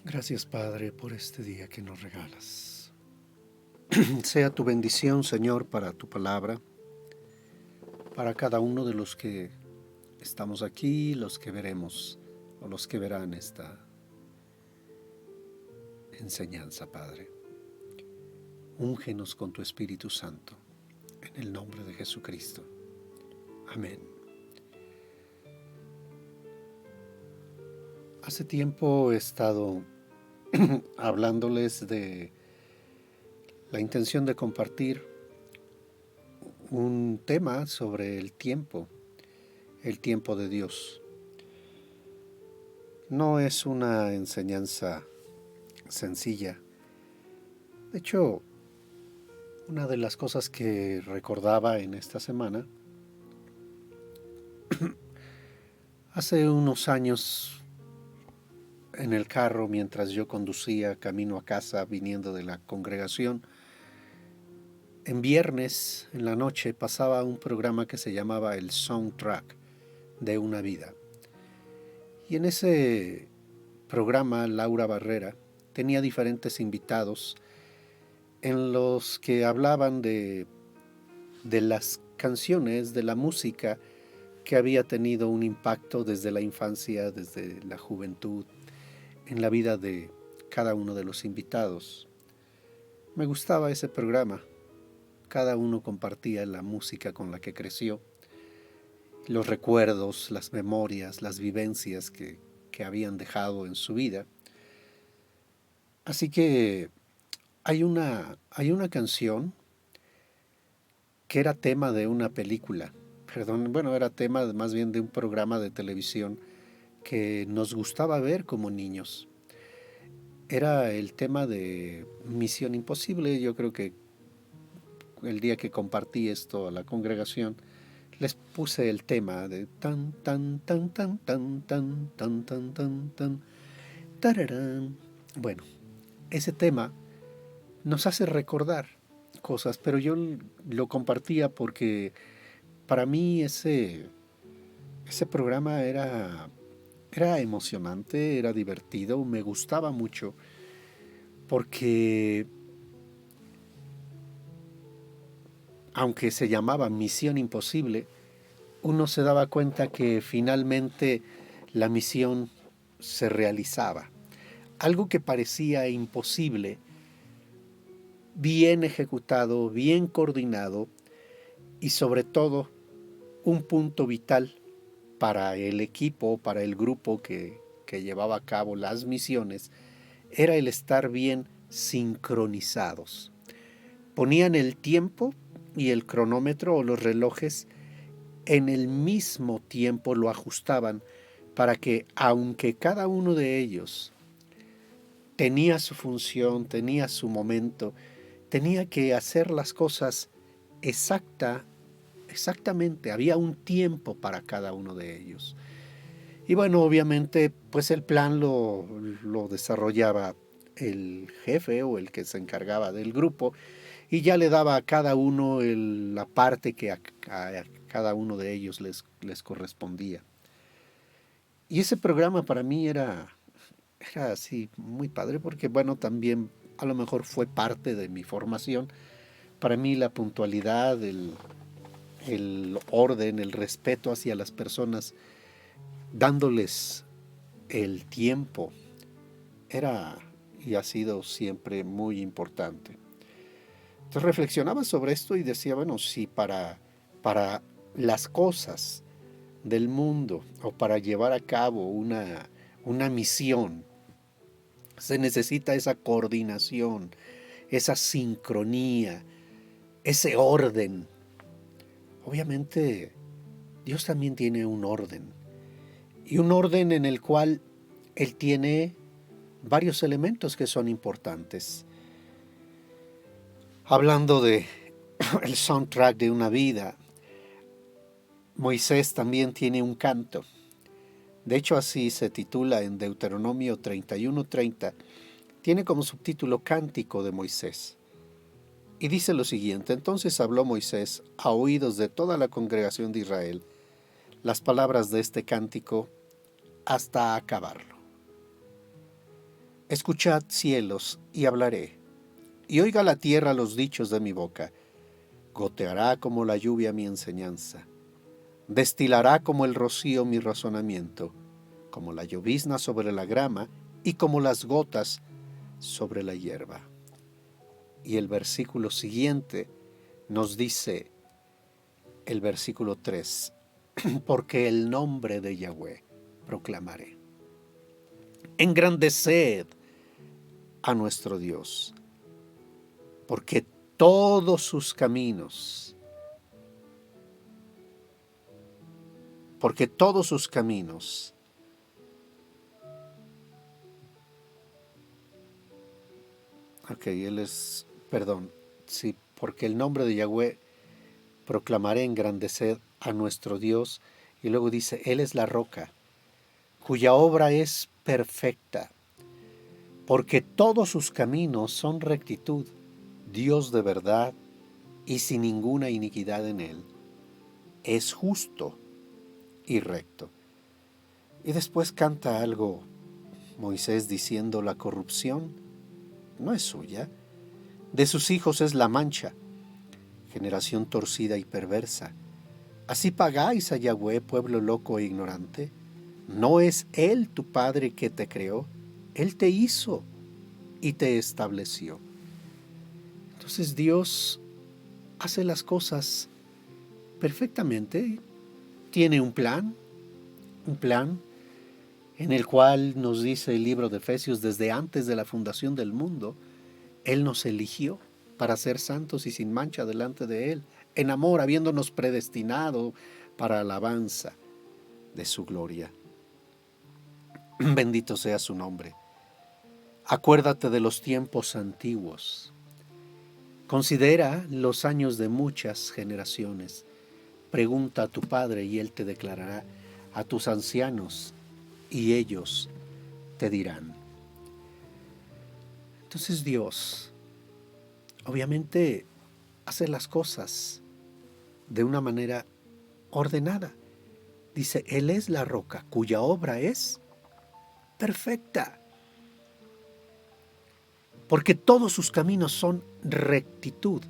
Gracias, Padre, por este día que nos regalas. Sea tu bendición, Señor, para tu palabra, para cada uno de los que estamos aquí, los que veremos o los que verán esta enseñanza, Padre. Úngenos con tu Espíritu Santo, en el nombre de Jesucristo. Amén. Hace tiempo he estado hablándoles de la intención de compartir un tema sobre el tiempo de Dios. No es una enseñanza sencilla. De hecho, una de las cosas que recordaba en esta semana, hace unos años en el carro mientras yo conducía camino a casa viniendo de la congregación, en viernes en la noche pasaba un programa que se llamaba el Soundtrack de una vida. Y en ese programa Laura Barrera tenía diferentes invitados en los que hablaban de las canciones, de la música que había tenido un impacto desde la infancia, desde la juventud, en la vida de cada uno de los invitados. Me gustaba ese programa. Cada uno compartía la música con la que creció, los recuerdos, las memorias, las vivencias que habían dejado en su vida. Así que hay una canción que era tema de una película, era tema más bien de un programa de televisión que nos gustaba ver como niños. Era el tema de Misión Imposible. Yo creo que el día que compartí esto a la congregación, les puse el tema de tan tan tan tan tan tan tan tan tan tan tararán. Bueno, ese tema nos hace recordar cosas, pero yo lo compartía porque para mí ese programa era emocionante, era divertido, me gustaba mucho porque aunque se llamaba Misión Imposible, uno se daba cuenta que finalmente la misión se realizaba. Algo que parecía imposible, bien ejecutado, bien coordinado y sobre todo un punto vital para el equipo, para el grupo que llevaba a cabo las misiones, era el estar bien sincronizados. Ponían el tiempo y el cronómetro o los relojes en el mismo tiempo, lo ajustaban para que, aunque cada uno de ellos tenía su función, tenía su momento, tenía que hacer las cosas exactamente, había un tiempo para cada uno de ellos. Y bueno, obviamente, pues el plan lo desarrollaba el jefe o el que se encargaba del grupo y ya le daba a cada uno la parte que a cada uno de ellos les correspondía. Y ese programa para mí era así muy padre porque bueno, también a lo mejor fue parte de mi formación. Para mí la puntualidad, el orden, el respeto hacia las personas, dándoles el tiempo, era y ha sido siempre muy importante. Entonces reflexionaba sobre esto y decía, bueno, si para las cosas del mundo o para llevar a cabo una misión se necesita esa coordinación, esa sincronía, ese orden. Obviamente Dios también tiene un orden y un orden en el cual Él tiene varios elementos que son importantes. Hablando de el soundtrack de una vida, Moisés también tiene un canto. De hecho, así se titula en Deuteronomio 31:30. Tiene como subtítulo Cántico de Moisés. Y dice lo siguiente: entonces habló Moisés a oídos de toda la congregación de Israel las palabras de este cántico hasta acabarlo. Escuchad, cielos, y hablaré, y oiga la tierra los dichos de mi boca. Goteará como la lluvia mi enseñanza, destilará como el rocío mi razonamiento, como la llovizna sobre la grama y como las gotas sobre la hierba. Y el versículo siguiente nos dice, el versículo 3, porque el nombre de Yahweh proclamaré. Engrandeced a nuestro Dios, porque todos sus caminos, sí, porque el nombre de Yahweh proclamaré, engrandeced a nuestro Dios, y luego dice, Él es la roca, cuya obra es perfecta, porque todos sus caminos son rectitud, Dios de verdad y sin ninguna iniquidad en Él, es justo y recto. Y después canta algo Moisés diciendo, la corrupción no es suya, de sus hijos es la mancha, generación torcida y perversa. ¿Así pagáis a Yahweh, pueblo loco e ignorante? ¿No es Él tu Padre que te creó? Él te hizo y te estableció. Entonces Dios hace las cosas perfectamente. Tiene un plan en el cual nos dice el libro de Efesios, desde antes de la fundación del mundo, Él nos eligió para ser santos y sin mancha delante de Él, en amor, habiéndonos predestinado para alabanza de su gloria. Bendito sea su nombre. Acuérdate de los tiempos antiguos. Considera los años de muchas generaciones. Pregunta a tu padre y él te declarará, a tus ancianos y ellos te dirán. Entonces Dios, obviamente, hace las cosas de una manera ordenada. Dice, Él es la roca cuya obra es perfecta, porque todos sus caminos son rectitud,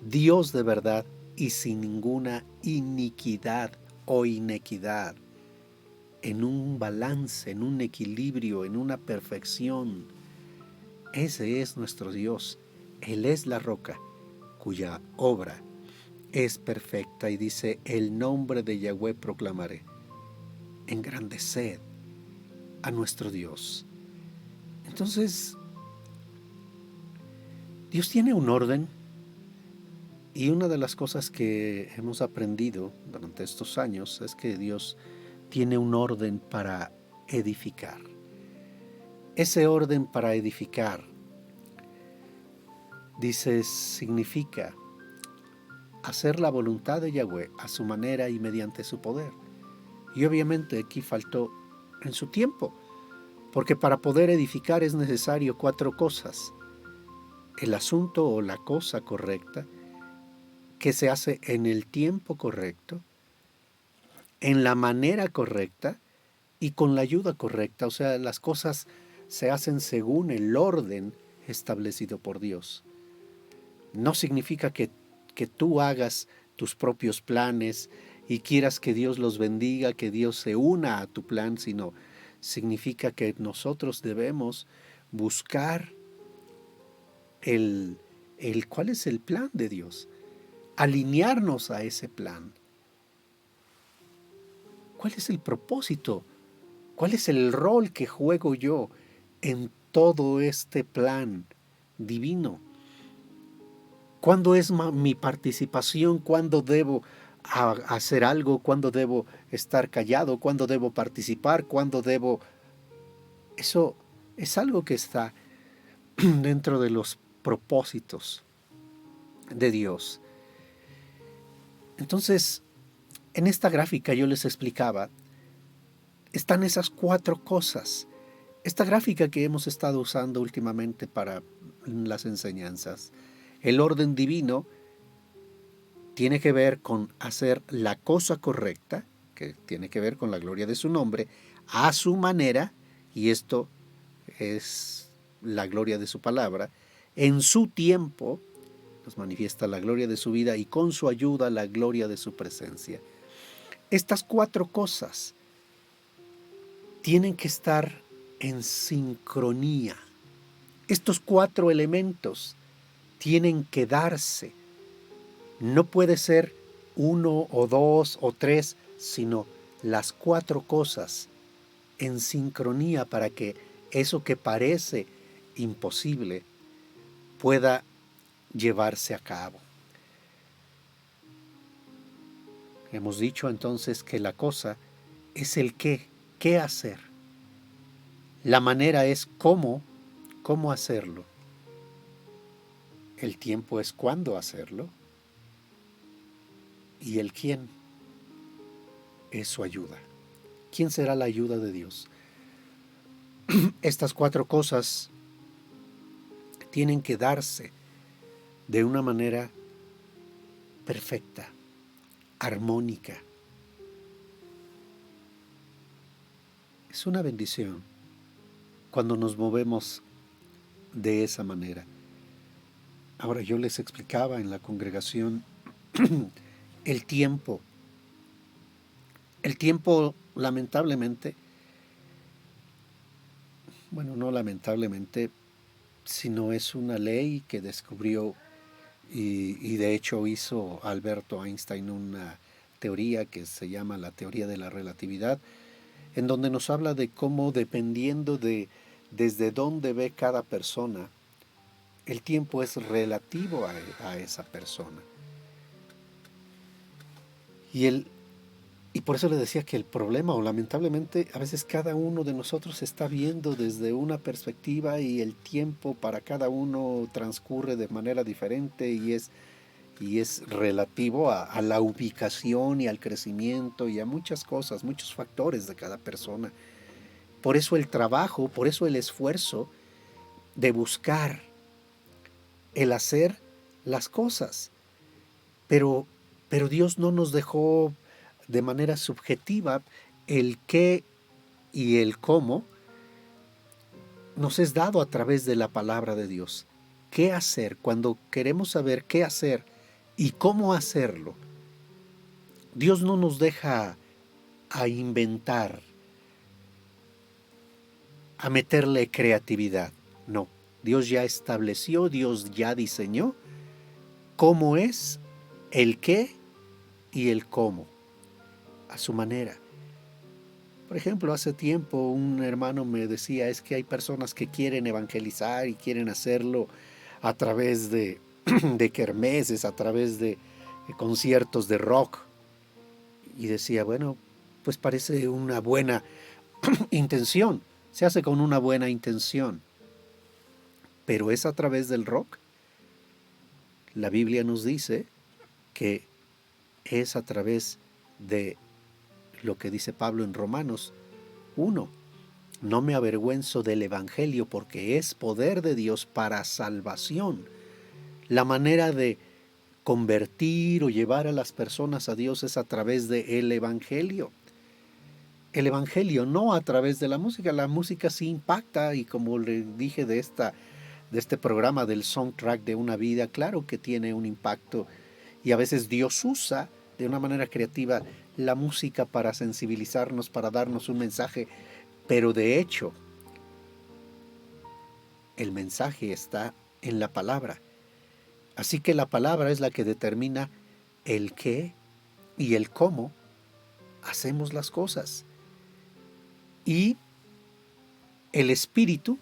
Dios de verdad y sin ninguna iniquidad o inequidad, en un balance, en un equilibrio, en una perfección. Ese es nuestro Dios. Él es la roca cuya obra es perfecta, y dice, el nombre de Yahweh proclamaré. Engrandeced a nuestro Dios. Entonces, Dios tiene un orden, y una de las cosas que hemos aprendido durante estos años es que Dios tiene un orden para edificar. Ese orden para edificar, dice, significa hacer la voluntad de Yahweh a su manera y mediante su poder. Y obviamente aquí faltó en su tiempo, porque para poder edificar es necesario 4 cosas. El asunto o la cosa correcta, que se hace en el tiempo correcto, en la manera correcta y con la ayuda correcta. O sea, las cosas se hacen según el orden establecido por Dios. No significa que tú hagas tus propios planes y quieras que Dios los bendiga, que Dios se una a tu plan, sino significa que nosotros debemos buscar cuál es el plan de Dios, alinearnos a ese plan. ¿Cuál es el propósito? ¿Cuál es el rol que juego yo en todo este plan divino? ¿Cuándo es mi participación? ¿Cuándo debo hacer algo? ¿Cuándo debo estar callado? ¿Cuándo debo participar? ¿Cuándo debo...? Eso es algo que está dentro de los propósitos de Dios. Entonces, en esta gráfica yo les explicaba, están esas 4 cosas. Esta gráfica que hemos estado usando últimamente para las enseñanzas, el orden divino tiene que ver con hacer la cosa correcta, que tiene que ver con la gloria de su nombre, a su manera, y esto es la gloria de su palabra, en su tiempo nos manifiesta la gloria de su vida y con su ayuda la gloria de su presencia. Estas 4 cosas tienen que estar en sincronía. Estos 4 elementos tienen que darse. No puede ser 1 o 2 o 3, sino las 4 cosas en sincronía para que eso que parece imposible pueda llevarse a cabo. Hemos dicho entonces que la cosa es el qué hacer. La manera es cómo hacerlo. El tiempo es cuándo hacerlo. Y el quién es su ayuda. ¿Quién será la ayuda de Dios? Estas 4 cosas tienen que darse de una manera perfecta, armónica. Es una bendición cuando nos movemos de esa manera. Ahora, yo les explicaba en la congregación el tiempo. El tiempo, lamentablemente, bueno, no lamentablemente, sino es una ley que descubrió y de hecho hizo Alberto Einstein una teoría que se llama la teoría de la relatividad, en donde nos habla de cómo, dependiendo de desde dónde ve cada persona, el tiempo es relativo a esa persona. Y por eso le decía que el problema, o lamentablemente, a veces cada uno de nosotros está viendo desde una perspectiva y el tiempo para cada uno transcurre de manera diferente y es relativo a la ubicación y al crecimiento y a muchas cosas, muchos factores de cada persona. Por eso el trabajo, por eso el esfuerzo de buscar, el hacer las cosas. Pero Dios no nos dejó de manera subjetiva el qué y el cómo. Nos es dado a través de la palabra de Dios. ¿Qué hacer? Cuando queremos saber qué hacer y cómo hacerlo, Dios no nos deja a inventar, a meterle creatividad. No, Dios ya estableció, Dios ya diseñó cómo es, el qué y el cómo, a su manera. Por ejemplo, hace tiempo un hermano me decía, es que hay personas que quieren evangelizar y quieren hacerlo a través de, de kermeses, a través de conciertos de rock. Y decía, bueno, pues parece una buena intención, se hace con una buena intención, pero es a través del rock. La Biblia nos dice que es a través de lo que dice Pablo en Romanos 1. No me avergüenzo del Evangelio porque es poder de Dios para salvación. La manera de convertir o llevar a las personas a Dios es a través del Evangelio. El Evangelio no a través de la música. La música sí impacta y como le dije de este programa del soundtrack de una vida, claro que tiene un impacto y a veces Dios usa de una manera creativa la música para sensibilizarnos, para darnos un mensaje, pero de hecho el mensaje está en la palabra. Así que la palabra es la que determina el qué y el cómo hacemos las cosas. Y el Espíritu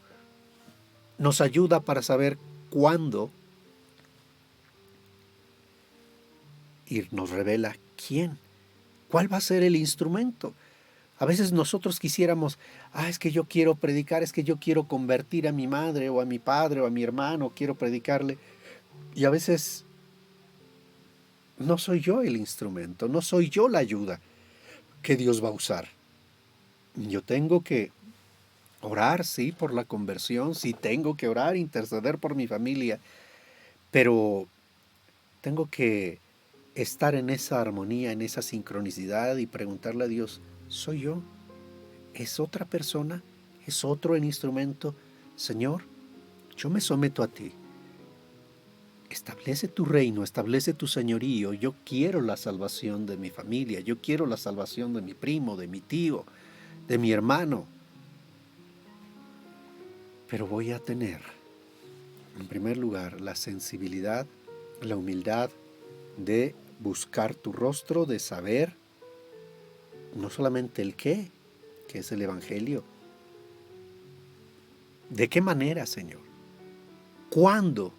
nos ayuda para saber cuándo y nos revela quién, cuál va a ser el instrumento. A veces nosotros quisiéramos, es que yo quiero predicar, es que yo quiero convertir a mi madre o a mi padre o a mi hermano, quiero predicarle. Y a veces no soy yo el instrumento, no soy yo la ayuda que Dios va a usar. Yo tengo que orar, sí, por la conversión, sí tengo que orar, interceder por mi familia, pero tengo que estar en esa armonía, en esa sincronicidad y preguntarle a Dios, ¿soy yo? ¿Es otra persona? ¿Es otro el instrumento? Señor, yo me someto a ti. Establece tu reino, establece tu señorío. Yo quiero la salvación de mi familia, yo quiero la salvación de mi primo, de mi tío, de mi hermano. Pero voy a tener, en primer lugar, la sensibilidad, la humildad de buscar tu rostro, de saber no solamente el qué, que es el Evangelio, de qué manera, Señor, cuándo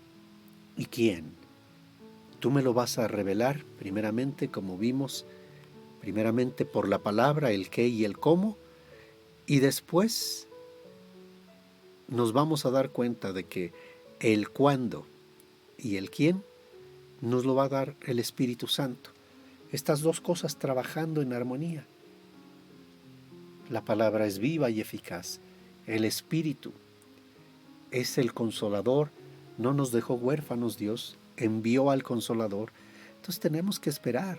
y quién. Tú me lo vas a revelar primeramente, como vimos, primeramente por la palabra, el qué y el cómo, y después nos vamos a dar cuenta de que el cuándo y el quién nos lo va a dar el Espíritu Santo. Estas dos cosas trabajando en armonía. La palabra es viva y eficaz. El Espíritu es el Consolador. No nos dejó huérfanos Dios, envió al Consolador. Entonces tenemos que esperar.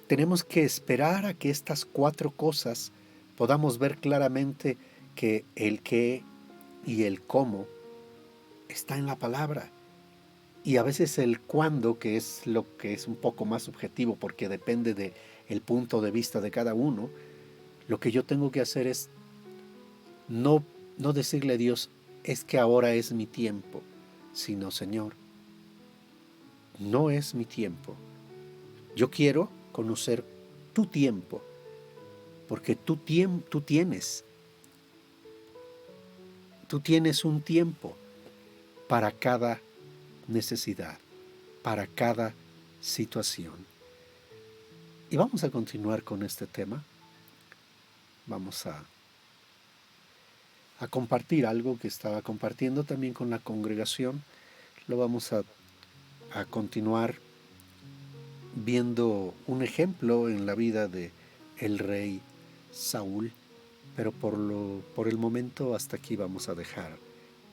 Tenemos que esperar a que estas cuatro cosas podamos ver claramente que el qué y el cómo está en la palabra. Y a veces el cuándo, que es lo que es un poco más subjetivo porque depende del punto de vista de cada uno, lo que yo tengo que hacer es no, no decirle a Dios, es que ahora es mi tiempo, sino Señor, no es mi tiempo. Yo quiero conocer tu tiempo, porque tú tienes un tiempo para cada necesidad, para cada situación. Y vamos a continuar con este tema. Vamos a compartir algo que estaba compartiendo también con la congregación. Lo vamos a continuar viendo un ejemplo en la vida de el rey Saúl, pero por el momento hasta aquí vamos a dejar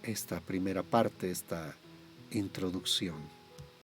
esta primera parte, esta introducción.